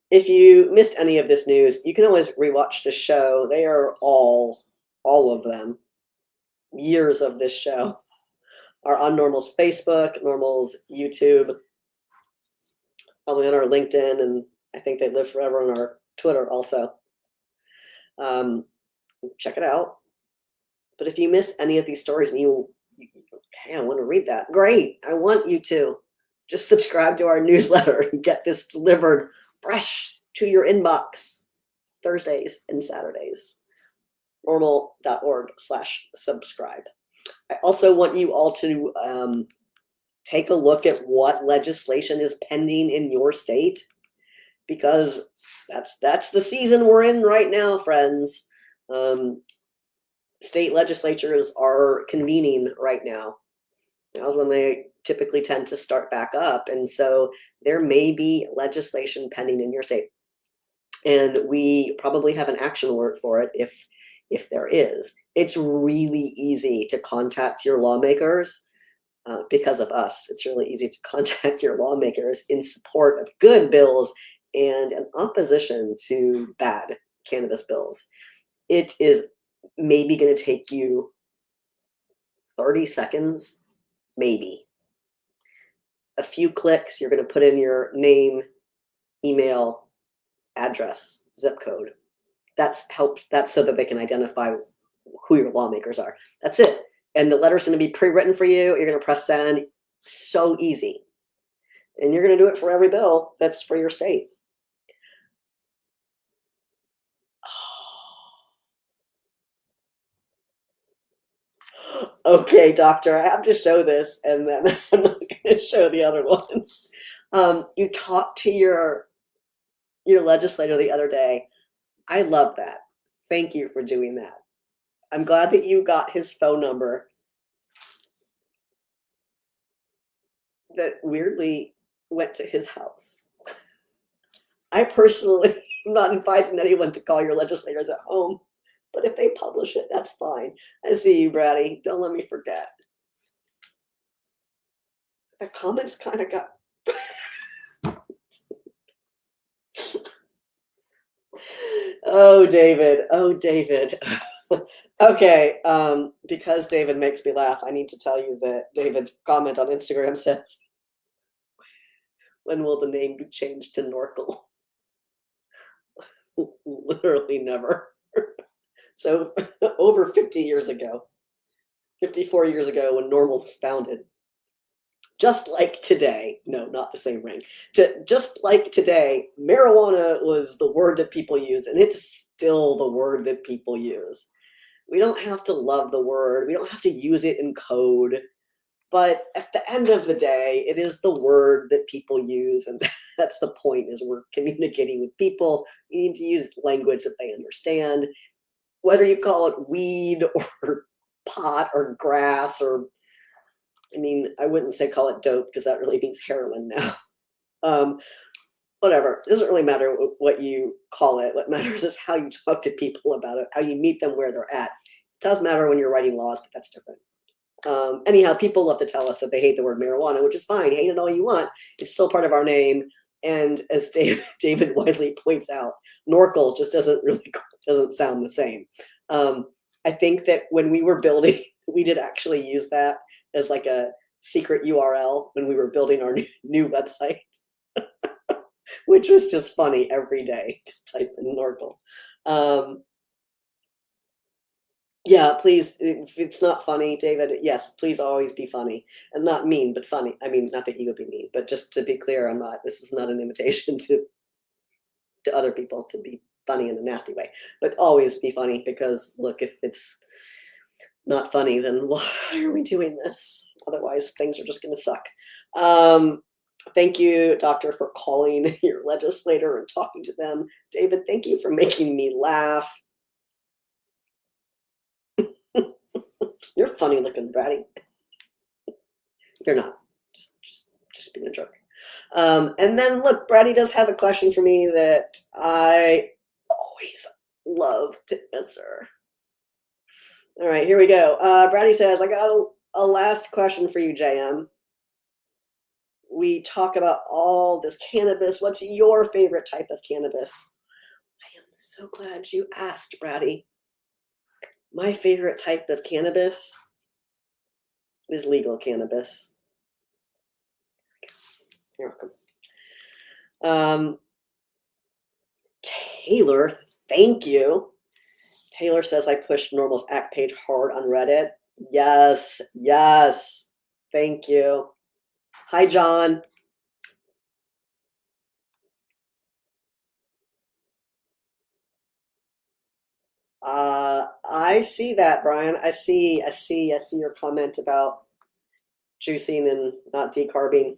If you missed any of this news, you can always rewatch the show. They are all of them, years of this show, are on NORML's Facebook, NORML's YouTube, probably on our LinkedIn, and I think they live forever on our Twitter also. Check it out. But if you missed any of these stories and okay, I want to read that. Great. I want you to just subscribe to our newsletter and get this delivered fresh to your inbox Thursdays and Saturdays. NORML.org/subscribe. I also want you all to take a look at what legislation is pending in your state, because that's the season we're in right now, friends. State legislatures are convening right now. Now's when they typically tend to start back up, and so there may be legislation pending in your state, and we probably have an action alert for it if there is. It's really easy to contact your lawmakers. Because of us, it's really easy to contact your lawmakers in support of good bills and in opposition to bad cannabis bills. It is maybe going to take you 30 seconds, maybe. A few clicks, you're going to put in your name, email, address, zip code. That's so that they can identify who your lawmakers are. That's it. And the letter's going to be pre-written for you. You're going to press send. So easy. And you're going to do it for every bill that's for your state. Okay, doctor, I have to show this, and then I'm not going to show the other one. You talked to your legislator the other day. I love that. Thank you for doing that. I'm glad that you got his phone number. That weirdly went to his house. I personally am not advising anyone to call your legislators at home, but if they publish it, that's fine. I see you, Braddy. Don't let me forget. The comments kind of got... Oh, David. Oh, David. Okay, because David makes me laugh, I need to tell you that David's comment on Instagram says, when will the name be changed to Norkel? Literally never. So over 50 years ago, 54 years ago when NORML was founded, just like today, no, not the same ring, just like today, marijuana was the word that people use, and it's still the word that people use. We don't have to love the word. We don't have to use it in code. But at the end of the day, it is the word that people use, and that's the point, is we're communicating with people. You need to use language that they understand, whether you call it weed or pot or grass or, I mean, I wouldn't say call it dope because that really means heroin now. Um, whatever. It doesn't really matter what you call it. What matters is how you talk to people about it, how you meet them where they're at. It does matter when you're writing laws, but that's different. Anyhow, people love to tell us that they hate the word marijuana, which is fine. Hate it all you want. It's still part of our name. And as David wisely points out, NORCL just doesn't sound the same. I think that when we were building, we did actually use that as like a secret URL when we were building our new website, which was just funny every day to type in NORCL. Yeah, please, if it's not funny, David, yes, please always be funny. And not mean, but funny. I mean, not that you would be mean, but just to be clear, this is not an invitation to other people to be funny in a nasty way. But always be funny, because look, if it's not funny, then why are we doing this? Otherwise, things are just gonna suck. Thank you, Doctor, for calling your legislator and talking to them. David, thank you for making me laugh. You're funny looking, Bratty. You're not. Just being a jerk. And then look, Bratty does have a question for me that I always love to answer. All right, here we go. Bratty says, I got a last question for you, JM. We talk about all this cannabis. What's your favorite type of cannabis? I am so glad you asked, Bratty. My favorite type of cannabis is legal cannabis. You're welcome. Taylor, thank you. Taylor says I pushed NORML's Act page hard on Reddit. Yes, yes. Thank you. Hi, John. I see that, Brian. I see your comment about juicing and not decarbing.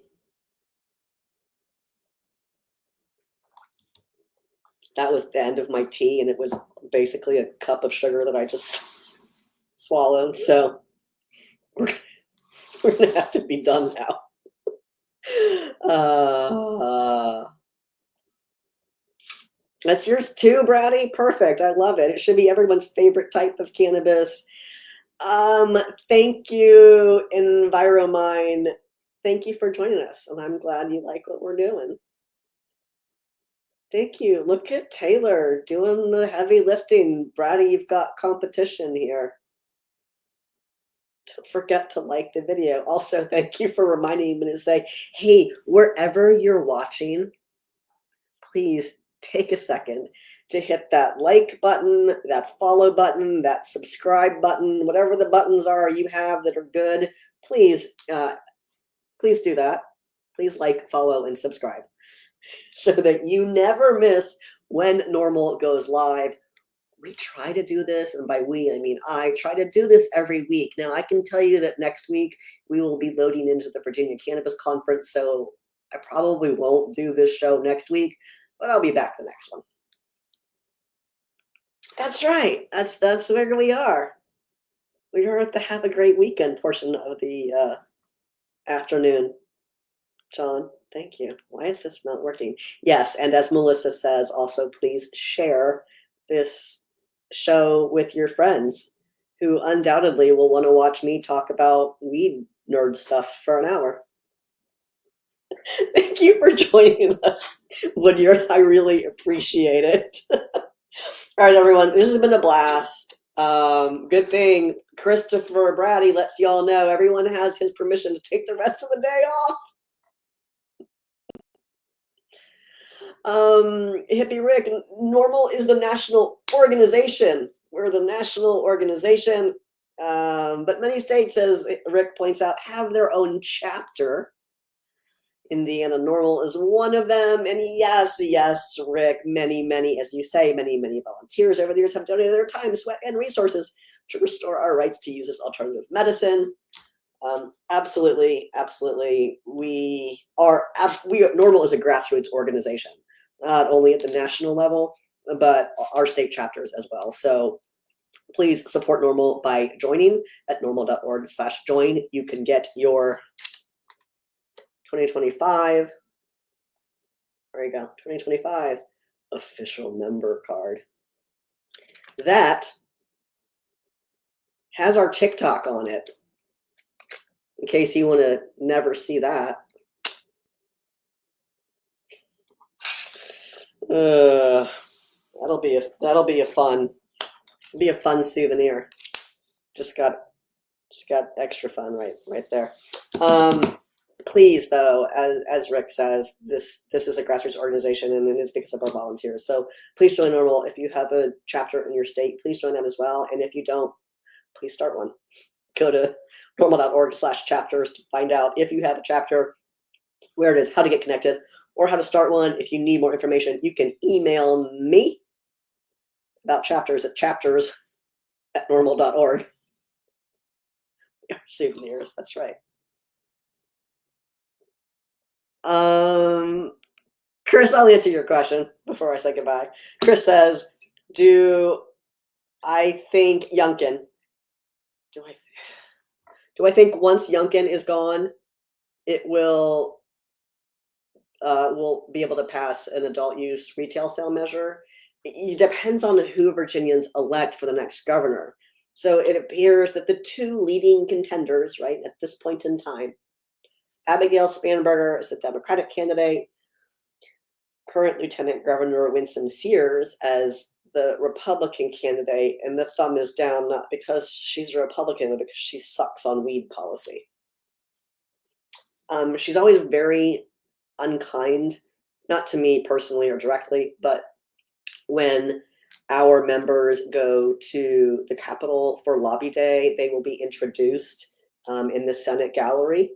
That was the end of my tea, and it was basically a cup of sugar that I just swallowed. So we're gonna have to be done now. That's yours too, Bratty. Perfect. I love it. It should be everyone's favorite type of cannabis. Thank you, Enviromine. Thank you for joining us, and I'm glad you like what we're doing. Thank you. Look at Taylor doing the heavy lifting. Bratty, you've got competition here. Don't forget to like the video. Also, thank you for reminding me to say, hey, wherever you're watching, please take a second to hit that like button, that follow button, that subscribe button, whatever the buttons are you have that are good. Please do that. Please like, follow, and subscribe so that you never miss when NORML goes live. We try to do this, and by we, I mean I try to do this every week. Now, I can tell you that next week we will be loading into the Virginia Cannabis Conference, so I probably won't do this show next week, but I'll be back the next one. That's right. That's where we are. We are at the have a great weekend portion of the afternoon. John, thank you. Why is this not working? Yes, and as Melissa says, also please share this show with your friends who undoubtedly will want to watch me talk about weed nerd stuff for an hour. Thank you for joining us, Woodyard. I really appreciate it. All right, everyone, this has been a blast. Good thing Christopher Bratty lets y'all know everyone has his permission to take the rest of the day off. Hippie Rick, NORML is the national organization. we're the national organization, but many states, as Rick points out, have their own chapter. Indiana NORML is one of them. And yes, Rick, many, as you say, many volunteers over the years have donated their time, sweat, and resources to restore our rights to use this alternative medicine. Absolutely. NORML is a grassroots organization, not only at the national level, but our state chapters as well. So please support NORML by joining at norml.org/join. You can get your 2025, there you go, 2025 official member card. That has our TikTok on it, in case you want to never see that. That'll be a fun souvenir. Just got extra fun right there. Please, though, as Rick says, this is a grassroots organization, and it is because of our volunteers. So please join NORML. If you have a chapter in your state, please join that as well. And if you don't, please start one. Go to norml.org/chapters to find out if you have a chapter, where it is, how to get connected, or how to start one. If you need more information, you can email me about chapters at chapters@norml.org. Souvenirs, that's right. Chris, I'll answer your question before I say goodbye. Chris says, do I think Youngkin, do I think once Youngkin is gone, it will we'll be able to pass an adult use retail sale measure? It depends on who Virginians elect for the next governor. So it appears that the two leading contenders, right, at this point in time, Abigail Spanberger is the Democratic candidate, current Lieutenant Governor Winsome Sears as the Republican candidate, and the thumb is down not because she's a Republican, but because she sucks on weed policy. She's always very unkind, not to me personally or directly, but when our members go to the Capitol for Lobby Day, they will be introduced in the Senate gallery,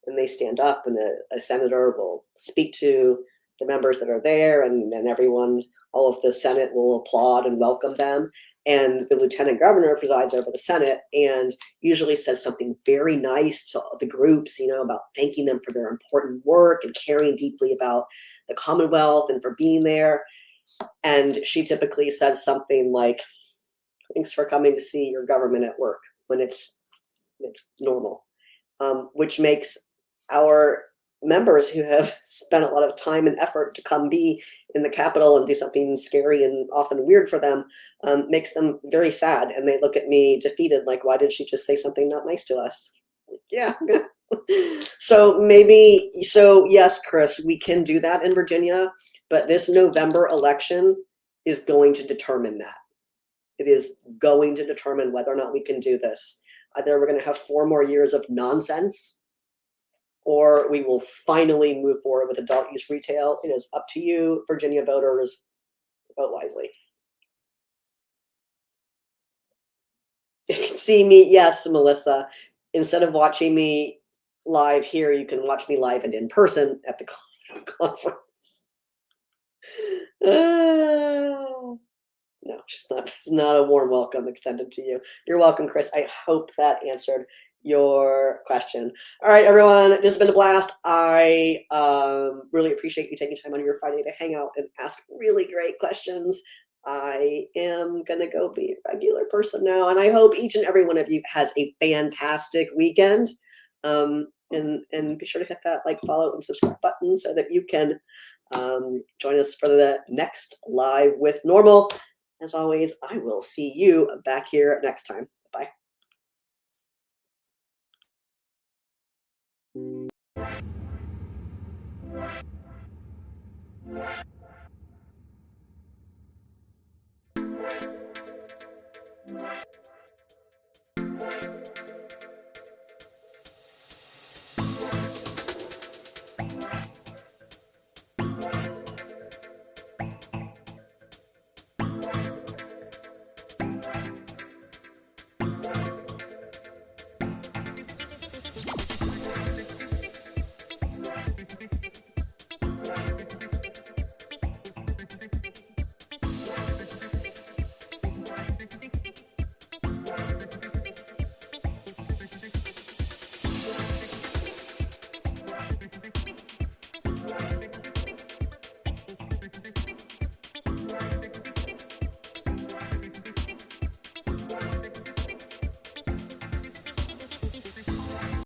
and they stand up, and a senator will speak to the members that are there, and everyone, all of the Senate will applaud and welcome them. And the lieutenant governor presides over the Senate and usually says something very nice to the groups, about thanking them for their important work and caring deeply about the Commonwealth and for being there. And she typically says something like, "Thanks for coming to see your government at work," when it's normal, which makes our members who have spent a lot of time and effort to come be in the Capitol and do something scary and often weird for them, makes them very sad. And they look at me defeated, like, why did she just say something not nice to us? Yeah. So yes, Chris, we can do that in Virginia, but this November election is going to determine that. It is going to determine whether or not we can do this. Either we're going to have 4 more years of nonsense, or we will finally move forward with adult use retail. It is up to you, Virginia voters. Vote wisely. You can see me, yes, Melissa. Instead of watching me live here, you can watch me live and in person at the conference. No, it's not a warm welcome extended to you. You're welcome, Chris. I hope that answered your question. All right, everyone, this has been a blast. I really appreciate you taking time on your Friday to hang out and ask really great questions. I am gonna go be a regular person now, and I hope each and every one of you has a fantastic weekend. And be sure to hit that like, follow, and subscribe button so that you can join us for the next Live with NORML. As always, I will see you back here next time. Bye.